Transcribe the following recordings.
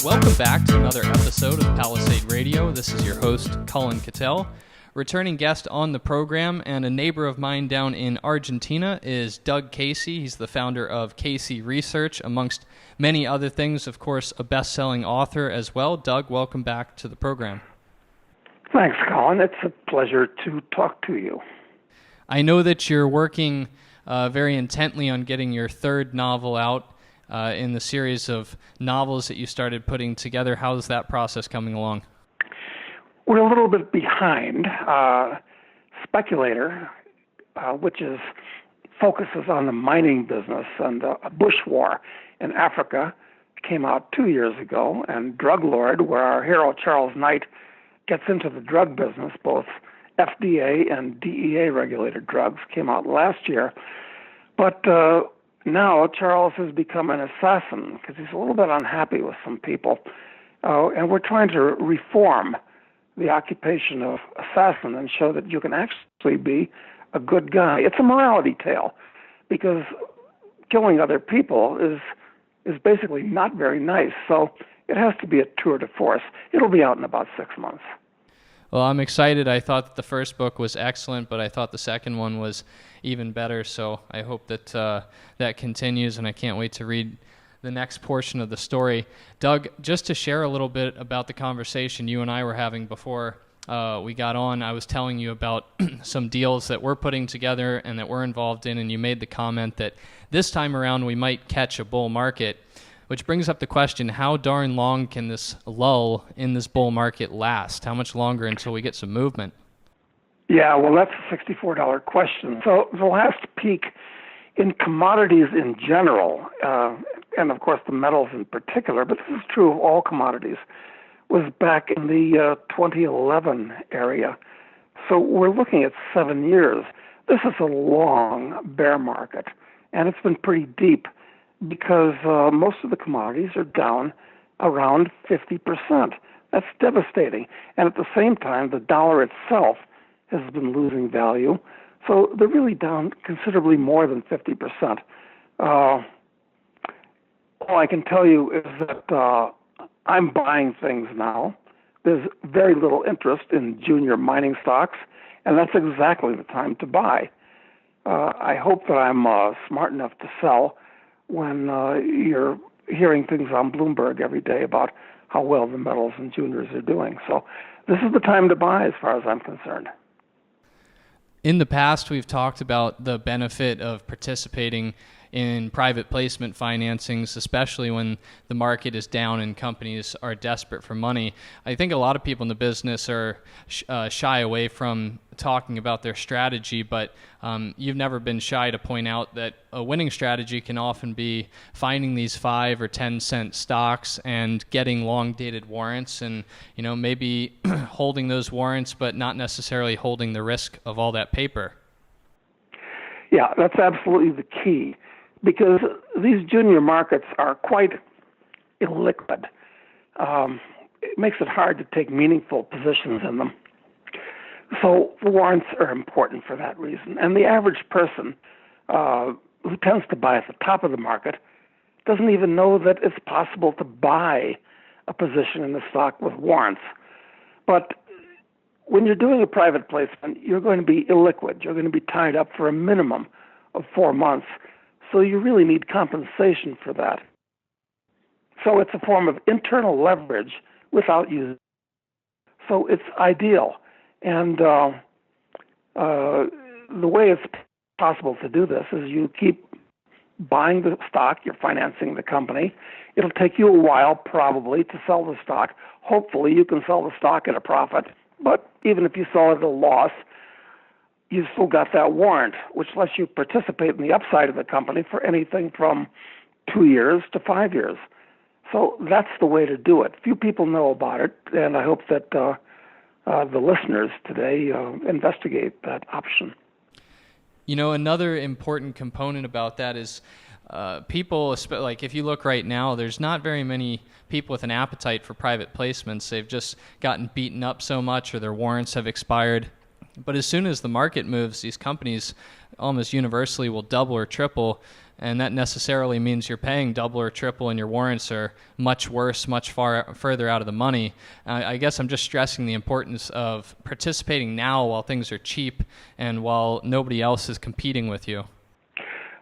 Welcome back to another episode of Palisade Radio. This is your host, Colin Cattell. Returning guest on the program and a neighbor of mine down in Argentina is Doug Casey. He's the founder of Casey Research, amongst many other things. Of course, a best-selling author as well. Doug, welcome back to the program. Thanks, Colin. It's a pleasure to talk to you. I know that you're working very intently on getting your third novel out in the series of novels that you started putting together. How's that process coming along? We're a little bit behind. Speculator, which focuses on the mining business and a bush war in Africa, came out 2 years ago. And Drug Lord, where our hero Charles Knight gets into the drug business, both FDA and DEA regulated drugs, came out last year. But now Charles has become an assassin because he's a little bit unhappy with some people. And we're trying to reform the occupation of assassin and show that you can actually be a good guy. It's a morality tale because killing other people is basically not very nice. So it has to be a tour de force. It'll be out in about 6 months. Well, I'm excited. I thought that the first book was excellent, but I thought the second one was even better. So I hope that that continues, and I can't wait to read the next portion of the story. Doug, just to share a little bit about the conversation you and I were having before we got on, I was telling you about some deals that we're putting together and that we're involved in, and you made the comment that this time around we might catch a bull market, which brings up the question, how darn long can this lull in this bull market last? How much longer until we get some movement? Yeah, well, that's a $64 question. So the last peak in commodities in general, and of course the metals in particular, but this is true of all commodities, was back in the 2011 area. So we're looking at 7 years. This is a long bear market, and it's been pretty deep because most of the commodities are down around 50%. That's devastating. And at the same time, the dollar itself has been losing value. So they're really down considerably more than 50%. All I can tell you is that I'm buying things now. There's very little interest in junior mining stocks, and that's exactly the time to buy. I hope that I'm smart enough to sell when you're hearing things on Bloomberg every day about how well the metals and juniors are doing. So this is the time to buy as far as I'm concerned. In the past, we've talked about the benefit of participating in private placement financings, especially when the market is down and companies are desperate for money. I think a lot of people in the business are shy away from talking about their strategy, but you've never been shy to point out that a winning strategy can often be finding these 5 or 10 cent stocks and getting long-dated warrants and, maybe holding those warrants, but not necessarily holding the risk of all that paper. Yeah, that's absolutely the key, because these junior markets are quite illiquid. It makes it hard to take meaningful positions in them. So warrants are important for that reason. And the average person who tends to buy at the top of the market doesn't even know that it's possible to buy a position in the stock with warrants. But when you're doing a private placement, you're going to be illiquid. You're going to be tied up for a minimum of 4 months. So you really need compensation for that. So it's a form of internal leverage without using. So it's ideal. And the way it's possible to do this is you keep buying the stock, you're financing the company. It'll take you a while probably to sell the stock. Hopefully you can sell the stock at a profit, but even if you sell it at a loss, you've still got that warrant, which lets you participate in the upside of the company for anything from 2 years to 5 years. So that's the way to do it. Few people know about it, and I hope that the listeners today investigate that option. Another important component about that is people, like if you look right now, there's not very many people with an appetite for private placements. They've just gotten beaten up so much or their warrants have expired. But as soon as the market moves, these companies almost universally will double or triple, and that necessarily means you're paying double or triple, and your warrants are much worse, much further out of the money. I guess I'm just stressing the importance of participating now while things are cheap and while nobody else is competing with you.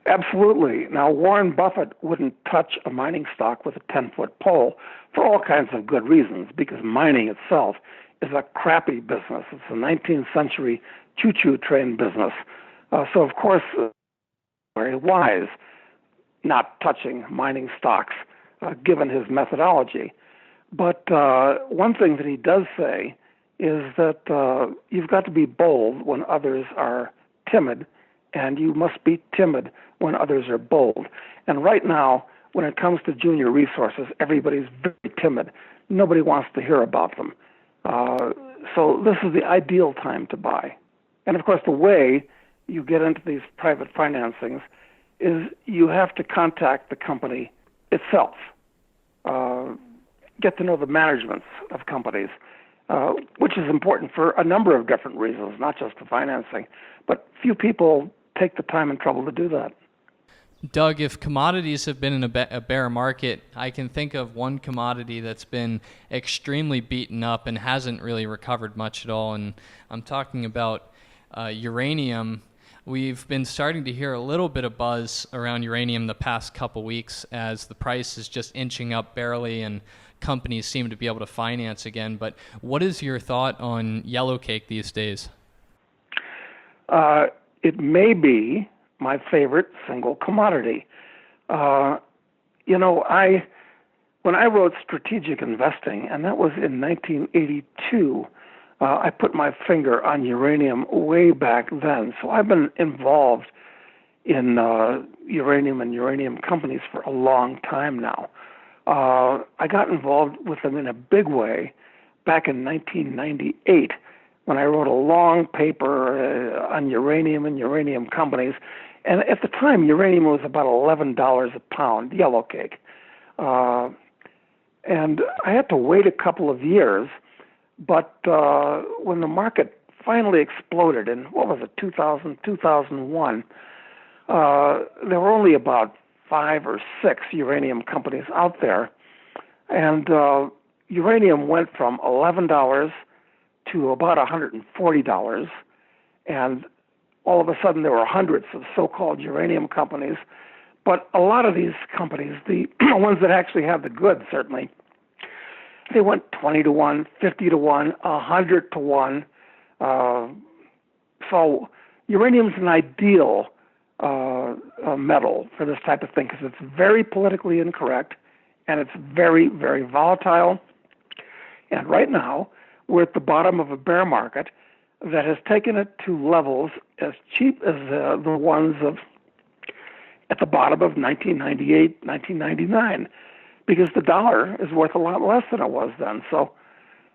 Absolutely. Now, Warren Buffett wouldn't touch a mining stock with a 10-foot pole for all kinds of good reasons, because mining itself is a crappy business. It's a 19th century choo-choo train business. So, of course, very wise not touching mining stocks, given his methodology. But one thing that he does say is that you've got to be bold when others are timid, and you must be timid when others are bold. And right now, when it comes to junior resources, everybody's very timid. Nobody wants to hear about them. So this is the ideal time to buy. And of course, the way you get into these private financings is you have to contact the company itself, get to know the managements of companies, which is important for a number of different reasons, not just the financing. But few people take the time and trouble to do that. Doug, if commodities have been in a bear market, I can think of one commodity that's been extremely beaten up and hasn't really recovered much at all, and I'm talking about uranium. We've been starting to hear a little bit of buzz around uranium the past couple weeks as the price is just inching up barely and companies seem to be able to finance again. But what is your thought on yellow cake these days? It may be my favorite single commodity. When I wrote Strategic Investing, and that was in 1982, I put my finger on uranium way back then. So I've been involved in uranium and uranium companies for a long time now. I got involved with them in a big way back in 1998 when I wrote a long paper on uranium and uranium companies. And at the time, uranium was about $11 a pound, yellow cake. And I had to wait a couple of years, but when the market finally exploded in, 2000, 2001, there were only about 5 or 6 uranium companies out there. And uranium went from $11 to about $140. And all of a sudden, there were hundreds of so-called uranium companies. But a lot of these companies, the ones that actually have the goods, certainly, they went 20 to 1, 50 to 1, 100 to 1. So uranium's an ideal metal for this type of thing because it's very politically incorrect and it's very, very volatile. And right now, we're at the bottom of a bear market that has taken it to levels as cheap as the ones of at the bottom of 1998, 1999, because the dollar is worth a lot less than it was then. So,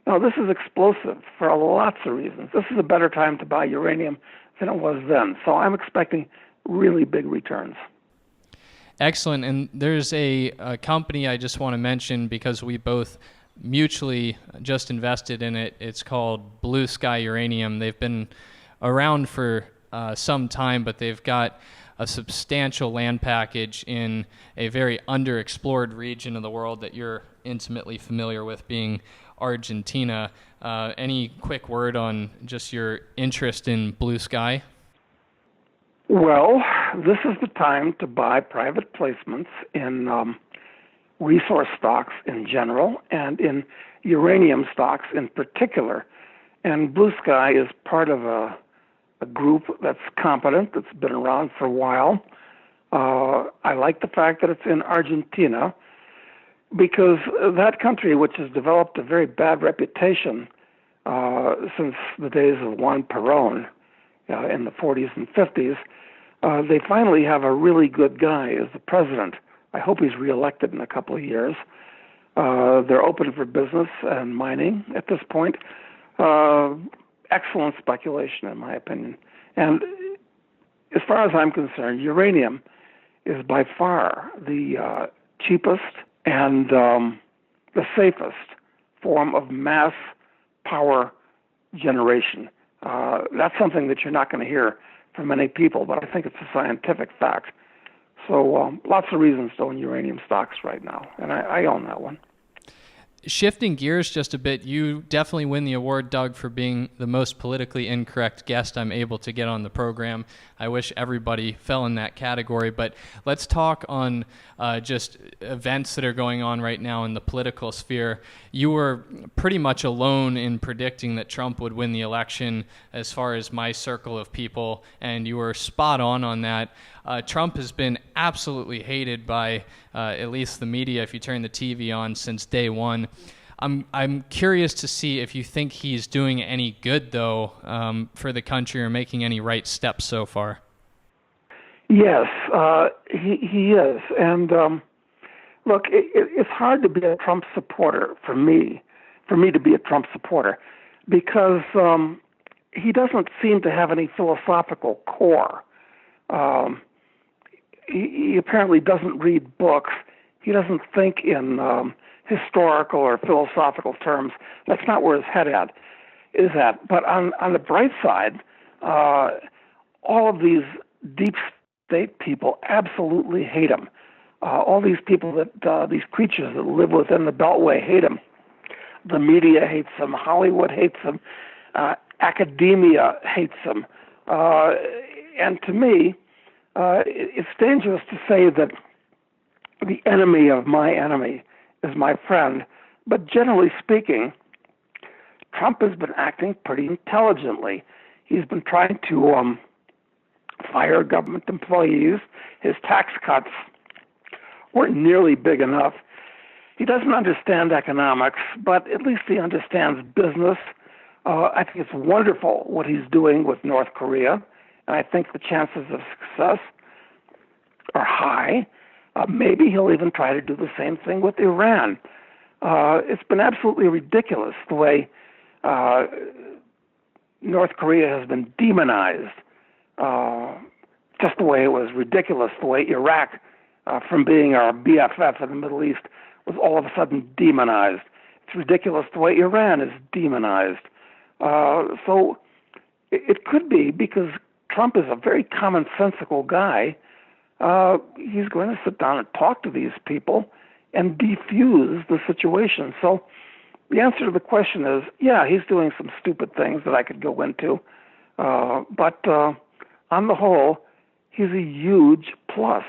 this is explosive for lots of reasons. This is a better time to buy uranium than it was then. So I'm expecting really big returns. Excellent. And there's a company I just want to mention because we both mutually just invested in it. It's called Blue Sky Uranium. They've been around for some time, but they've got a substantial land package in a very underexplored region of the world that you're intimately familiar with, being Argentina. Any quick word on just your interest in Blue Sky? Well, this is the time to buy private placements in resource stocks in general and in uranium stocks in particular. And Blue Sky is part of a group that's competent, that's been around for a while. I like the fact that it's in Argentina because that country, which has developed a very bad reputation since the days of Juan Perón in the 40s and 50s, they finally have a really good guy as the president. I hope he's reelected in a couple of years. They're open for business and mining at this point. Excellent speculation, in my opinion. And as far as I'm concerned, uranium is by far the cheapest and the safest form of mass power generation. That's something that you're not going to hear from many people, but I think it's a scientific fact. So lots of reasons to own uranium stocks right now, and I own that one. Shifting gears just a bit, you definitely win the award, Doug, for being the most politically incorrect guest I'm able to get on the program. I wish everybody fell in that category, but let's talk on just events that are going on right now in the political sphere. You were pretty much alone in predicting that Trump would win the election as far as my circle of people, and you were spot on that. Trump has been absolutely hated by at least the media, if you turn the TV on, since day one. I'm curious to see if you think he's doing any good, though, for the country or making any right steps so far. Yes, he is. And look, it's hard to be a Trump supporter for me to be a Trump supporter, because he doesn't seem to have any philosophical core. He apparently doesn't read books. He doesn't think in historical or philosophical terms. That's not where his head is at. But on the bright side, all of these deep state people absolutely hate him. All these people these creatures that live within the Beltway hate him. The media hates him. Hollywood hates him. Academia hates him. And to me, it's dangerous to say that the enemy of my enemy is my friend, but generally speaking, Trump has been acting pretty intelligently. He's been trying to fire government employees. His tax cuts weren't nearly big enough. He doesn't understand economics, but at least he understands business. I think it's wonderful what he's doing with North Korea, and I think the chances of success are high. Maybe he'll even try to do the same thing with Iran. It's been absolutely ridiculous the way North Korea has been demonized, just the way it was ridiculous the way Iraq, from being our BFF in the Middle East, was all of a sudden demonized. It's ridiculous the way Iran is demonized. So it could be because Trump is a very commonsensical guy. He's going to sit down and talk to these people and defuse the situation. So the answer to the question is, yeah, he's doing some stupid things that I could go into. But on the whole, he's a huge plus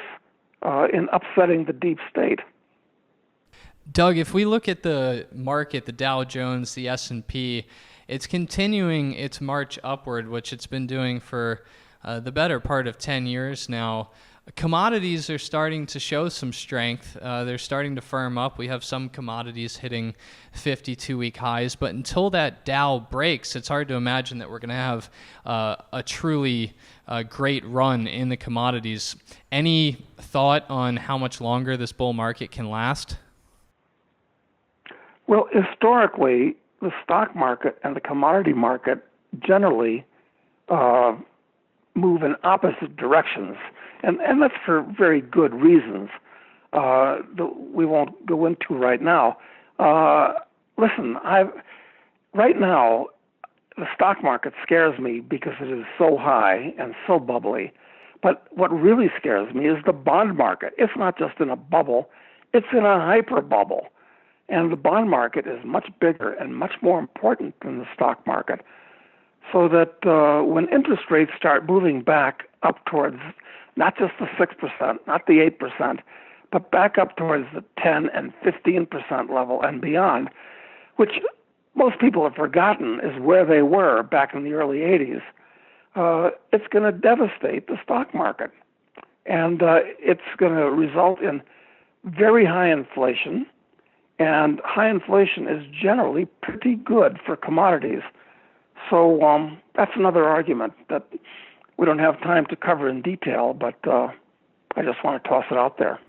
in upsetting the deep state. Doug, if we look at the market, the Dow Jones, the S&P, it's continuing its march upward, which it's been doing for the better part of 10 years now. Commodities are starting to show some strength. They're starting to firm up. We have some commodities hitting 52-week highs, but until that Dow breaks, it's hard to imagine that we're going to have a truly great run in the commodities. Any thought on how much longer this bull market can last? Well, historically, the stock market and the commodity market generally move in opposite directions. And that's for very good reasons that we won't go into right now. Listen, right now, the stock market scares me because it is so high and so bubbly. But what really scares me is the bond market. It's not just in a bubble, it's in a hyper bubble. And the bond market is much bigger and much more important than the stock market. So that when interest rates start moving back up towards not just the 6%, not the 8%, but back up towards the 10 and 15% level and beyond, which most people have forgotten is where they were back in the early 80s, it's going to devastate the stock market. And it's going to result in very high inflation, and high inflation is generally pretty good for commodities. So that's another argument that we don't have time to cover in detail, but I just want to toss it out there.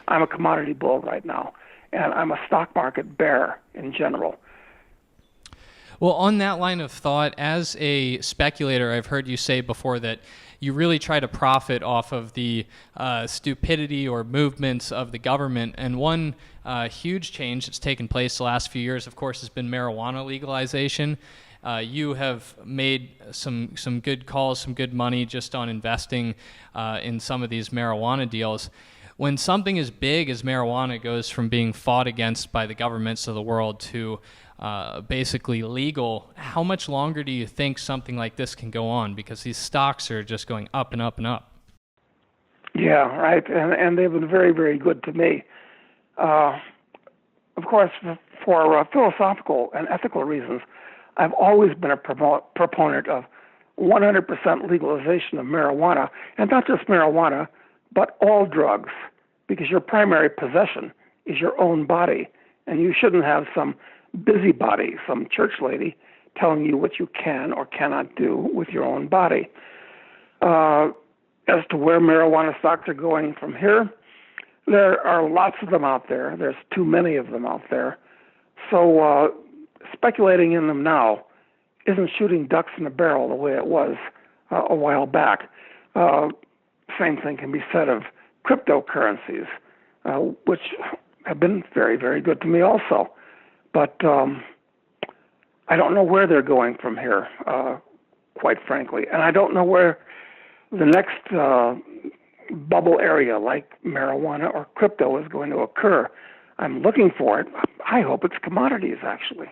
I'm a commodity bull right now, and I'm a stock market bear in general. Well, on that line of thought, as a speculator, I've heard you say before that you really try to profit off of the stupidity or movements of the government. And one huge change that's taken place the last few years, of course, has been marijuana legalization. you have made some good calls, some good money just on investing in some of these marijuana deals. When something as big as marijuana goes from being fought against by the governments of the world to basically legal, how much longer do you think something like this can go on? Because these stocks are just going up and up and up. Yeah, right. And they've been very, very good to me. Of course, for philosophical and ethical reasons, I've always been a proponent of 100% legalization of marijuana, and not just marijuana, but all drugs, because your primary possession is your own body, and you shouldn't have some busybody, some church lady, telling you what you can or cannot do with your own body. As to where marijuana stocks are going from here, there are lots of them out there. There's too many of them out there. So speculating in them now isn't shooting ducks in a barrel the way it was a while back. Same thing can be said of cryptocurrencies, which have been very, very good to me also. But I don't know where they're going from here, quite frankly. And I don't know where the next bubble area like marijuana or crypto is going to occur. I'm looking for it. I hope it's commodities, actually.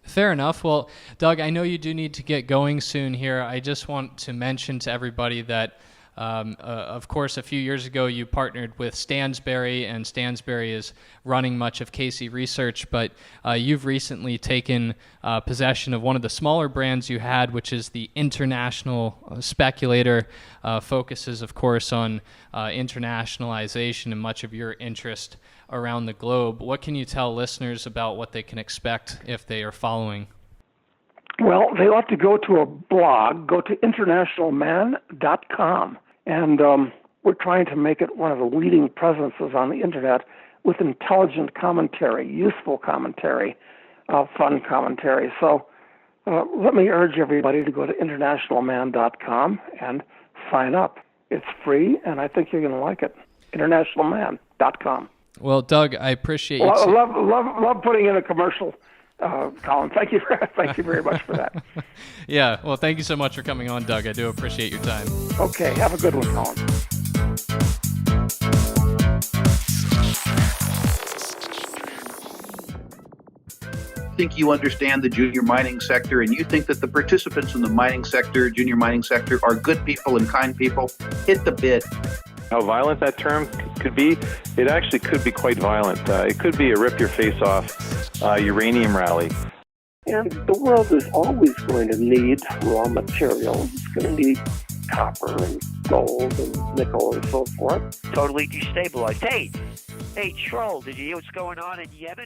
Fair enough. Well, Doug, I know you do need to get going soon here. I just want to mention to everybody that, of course, a few years ago you partnered with Stansberry, and Stansberry is running much of Casey Research, but you've recently taken possession of one of the smaller brands you had, which is the International Speculator. Focuses, of course, on internationalization and much of your interest around the globe. What can you tell listeners about what they can expect if they are following? Well, they ought to go to a blog, go to internationalman.com, and we're trying to make it one of the leading presences on the Internet with intelligent commentary, useful commentary, fun commentary. So let me urge everybody to go to internationalman.com and sign up. It's free, and I think you're going to like it. internationalman.com. Well, Doug, I appreciate you. Love putting in a commercial, Colin. Thank you very much for that. Yeah, well, thank you so much for coming on, Doug. I do appreciate your time. Okay, have a good one, Colin. Think you understand the junior mining sector, and you think that the participants in the mining sector, junior mining sector, are good people and kind people, hit the bid. How violent that term could be, it actually could be quite violent. It could be a rip-your-face-off uranium rally. And the world is always going to need raw materials. It's going to need copper and gold and nickel and so forth. Totally destabilized. Hey, Troll, did you hear what's going on in Yemen?